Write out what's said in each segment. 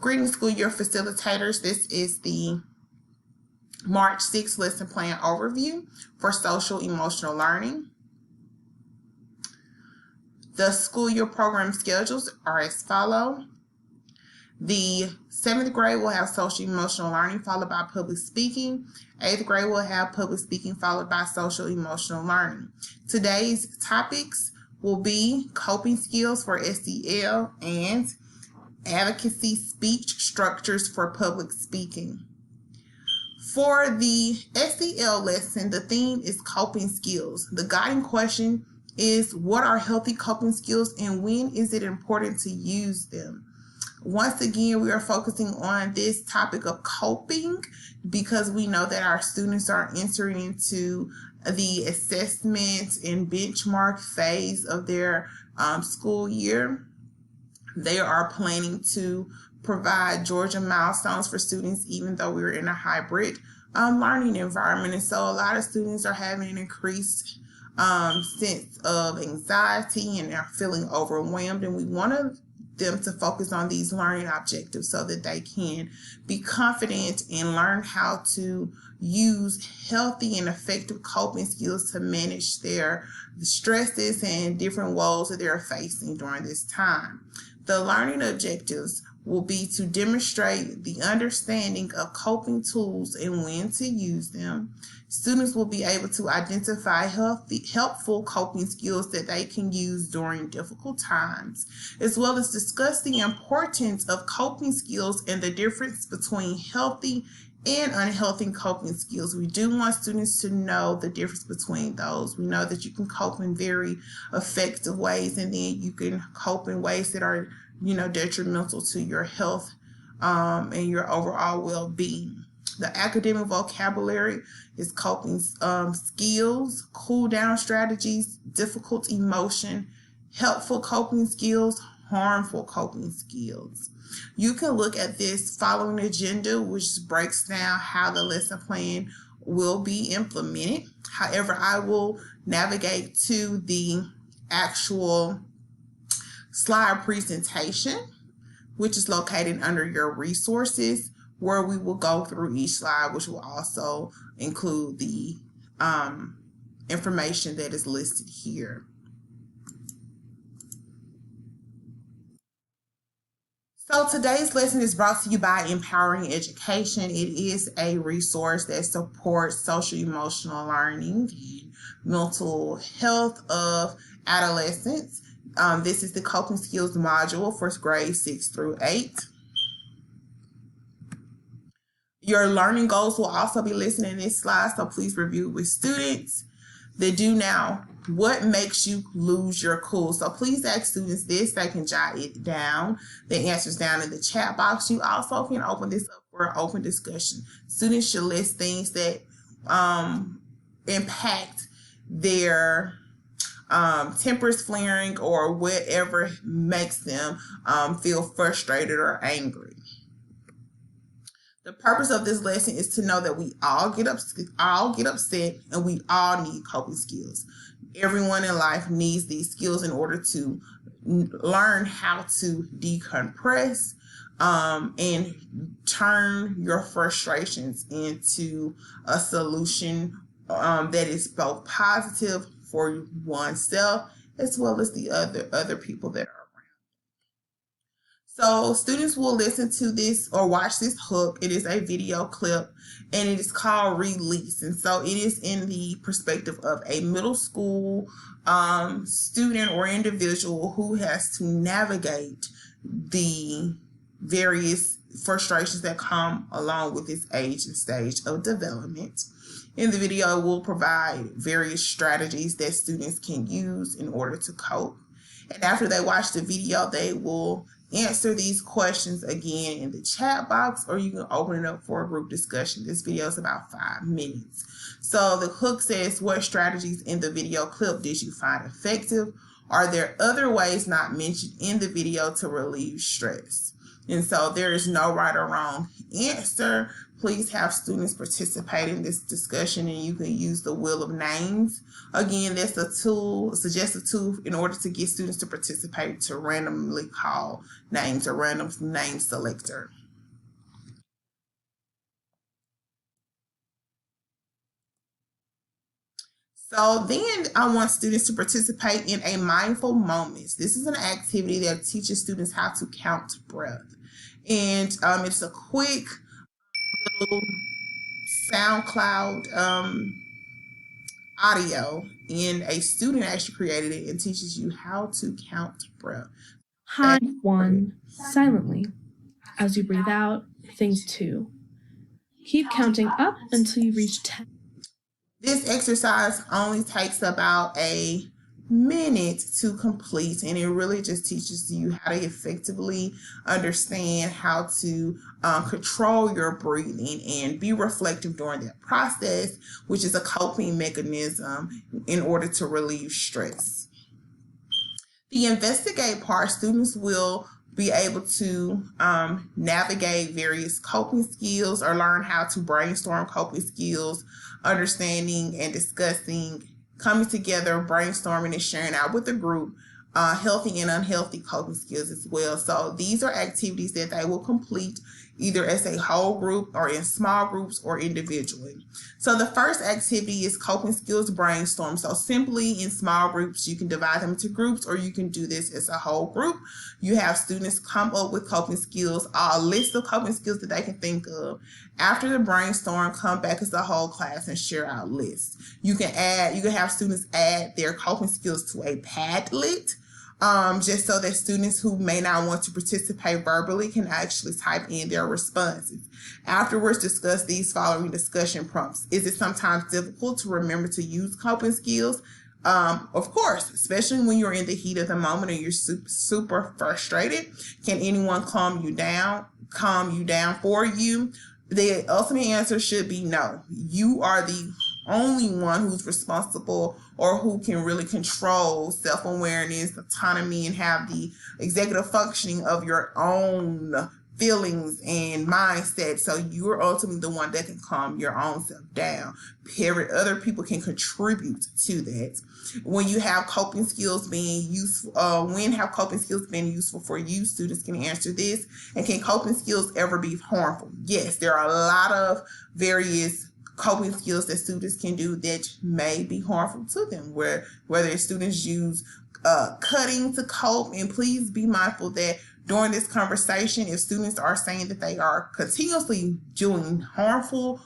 Greetings, school year facilitators. This is the March 6th lesson plan overview for social emotional learning. The school year program schedules are as follows. The 7th grade will have social emotional learning followed by public speaking. 8th grade will have public speaking followed by social emotional learning. Today's topics will be coping skills for SEL and advocacy speech structures for public speaking. For the SEL lesson, the theme is coping skills. The guiding question is, what are healthy coping skills and when is it important to use them? Once again, we are focusing on this topic of coping because we know that our students are entering into the assessment and benchmark phase of their school year. They are planning to provide Georgia milestones for students, even though we're in a hybrid learning environment. And so a lot of students are having an increased sense of anxiety and are feeling overwhelmed. And we want them to focus on these learning objectives so that they can be confident and learn how to use healthy and effective coping skills to manage their stresses and different woes that they're facing during this time. The learning objectives will be to demonstrate the understanding of coping tools and when to use them. Students will be able to identify helpful coping skills that they can use during difficult times, as well as discuss the importance of coping skills and the difference between healthy and unhealthy coping skills. We do want students to know the difference between those. We know that you can cope in very effective ways, and then you can cope in ways that are, detrimental to your health and your overall well-being. The academic vocabulary is coping skills, cool down strategies, difficult emotion, helpful coping skills, harmful coping skills. You can look at this following agenda, which breaks down how the lesson plan will be implemented. However, I will navigate to the actual slide presentation, which is located under your resources, where we will go through each slide, which will also include the information that is listed here. So today's lesson is brought to you by Empowering Education. It is a resource that supports social emotional learning and mental health of adolescents. This is the coping skills module for grades 6 through 8. Your learning goals will also be listed in this slide, so please review with students. The do now. What makes you lose your cool? So please ask students this. They can jot it down. The answers down in the chat box. You also can open this up for an open discussion. Students should list things that impact their tempers flaring or whatever makes them feel frustrated or angry. The purpose of this lesson is to know that we all get upset and we all need coping skills. Everyone in life needs these skills in order to learn how to decompress and turn your frustrations into a solution that is both positive for oneself as well as the other people that are around. So students will listen to this or watch this hook. It is a video clip and it is called Release. And so it is in the perspective of a middle school student or individual who has to navigate the various frustrations that come along with this age and stage of development. In the video, we'll provide various strategies that students can use in order to cope. And after they watch the video, they will answer these questions again in the chat box, or you can open it up for a group discussion. This video is about 5 minutes. So the hook says, what strategies in the video clip did you find effective? Are there other ways not mentioned in the video to relieve stress? And so there is no right or wrong answer. Please have students participate in this discussion, and you can use the wheel of names. Again, that's a tool, a suggested tool in order to get students to participate, to randomly call names, a random name selector. So then I want students to participate in a mindful moments. This is an activity that teaches students how to count breath. And it's a quick little SoundCloud audio, and a student actually created it and teaches you how to count breath. Hi, 1 silently. As you breathe out, think 2. Keep counting up until you reach 10. This exercise only takes about a minute to complete, and it really just teaches you how to effectively understand how to control your breathing and be reflective during that process, which is a coping mechanism in order to relieve stress. The investigate part, students will be able to navigate various coping skills or learn how to brainstorm coping skills, understanding and discussing, coming together, brainstorming and sharing out with the group, healthy and unhealthy coping skills as well. So these are activities that they will complete either as a whole group or in small groups or individually. So the first activity is coping skills brainstorm. So simply in small groups, you can divide them into groups, or you can do this as a whole group. You have students come up with coping skills, a list of coping skills that they can think of. After the brainstorm, come back as a whole class and share out lists. You can have students add their coping skills to a Padlet. Just so that students who may not want to participate verbally can actually type in their responses. Afterwards, discuss these following discussion prompts. Is it sometimes difficult to remember to use coping skills? Of course, especially when you're in the heat of the moment and you're super frustrated. Can anyone calm you down for you? The ultimate answer should be no. You are the only one who's responsible or who can really control self-awareness, autonomy, and have the executive functioning of your own feelings and mindset. So you're ultimately the one that can calm your own self down. Period. Other people can contribute to that. When you have coping skills being useful, when have coping skills been useful for you? Students can answer this. And can coping skills ever be harmful? Yes, there are a lot of various coping skills that students can do that may be harmful to them, whether students use cutting to cope. And please be mindful that during this conversation, if students are saying that they are continuously doing harmful,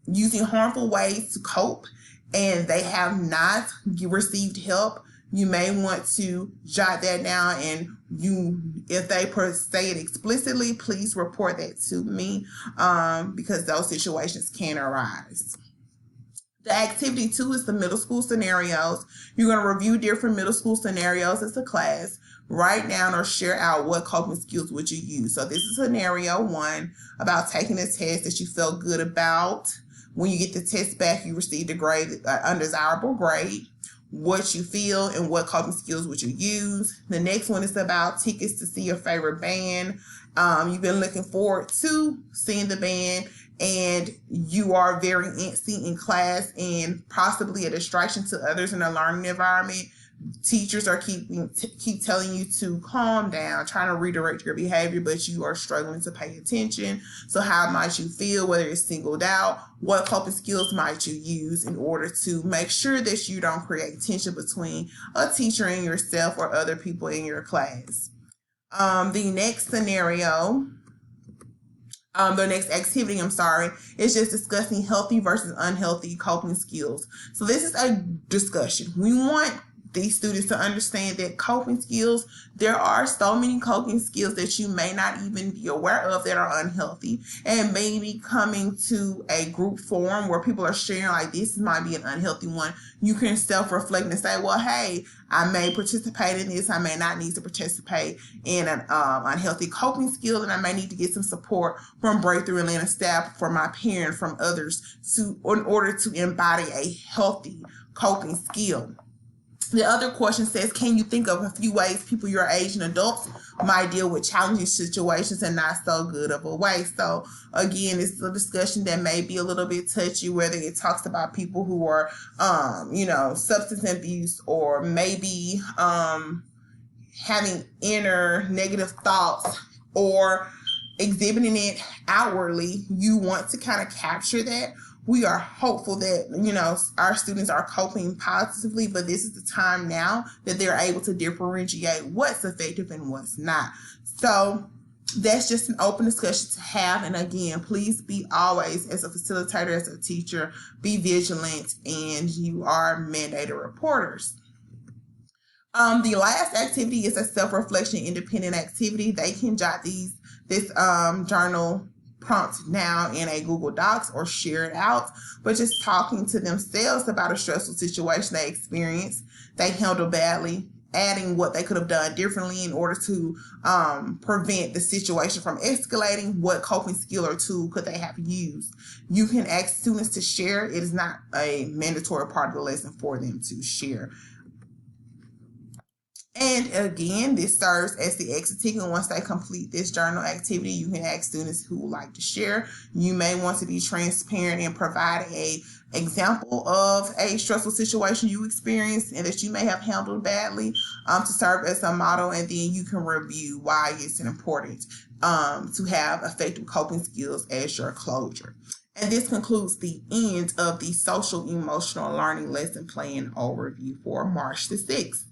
using harmful ways to cope, and they have not received help, you may want to jot that down, and if they say it explicitly, please report that to me, because those situations can arise. The activity 2 is the middle school scenarios. You're going to review different middle school scenarios as a class. Write down or share out what coping skills would you use. So this is scenario 1 about taking a test that you felt good about. When you get the test back, you received a grade, undesirable grade. What you feel and what coping skills would you use. The next one is about tickets to see your favorite band. You've been looking forward to seeing the band, and you are very antsy in class and possibly a distraction to others in a learning environment. Teachers are keep telling you to calm down, trying to redirect your behavior, but you are struggling to pay attention. So how might you feel? Whether it's singled out, what coping skills might you use in order to make sure that you don't create tension between a teacher and yourself or other people in your class? The next activity, is just discussing healthy versus unhealthy coping skills. So this is a discussion. We want these students to understand that coping skills, there are so many coping skills that you may not even be aware of that are unhealthy, and maybe coming to a group forum where people are sharing like this might be an unhealthy one. You can self-reflect and say, well, hey, I may participate in this. I may not need to participate in an unhealthy coping skill, and I may need to get some support from Breakthrough Atlanta staff, from my parents, from others, in order to embody a healthy coping skill. The other question says, can you think of a few ways people your age and adults might deal with challenging situations in not so good of a way? So again, it's a discussion that may be a little bit touchy, whether it talks about people who are, substance abuse, or maybe having inner negative thoughts or exhibiting it outwardly. You want to kind of capture that. We are hopeful that, our students are coping positively, but this is the time now that they're able to differentiate what's effective and what's not. So that's just an open discussion to have. And again, please be always, as a facilitator, as a teacher, be vigilant, and you are mandated reporters. The last activity is a self-reflection independent activity. They can jot this journal prompt now in a Google Docs or share it out, but just talking to themselves about a stressful situation they experienced, they handled badly, adding what they could have done differently in order to prevent the situation from escalating. What coping skill or tool could they have used? You can ask students to share. It is not a mandatory part of the lesson for them to share. And again, this serves as the exit ticket. Once they complete this journal activity, you can ask students who would like to share. You may want to be transparent and provide a example of a stressful situation you experienced and that you may have handled badly, to serve as a model. And then you can review why it's important to have effective coping skills as your closure. And this concludes the end of the social emotional learning lesson plan overview for March the 6th.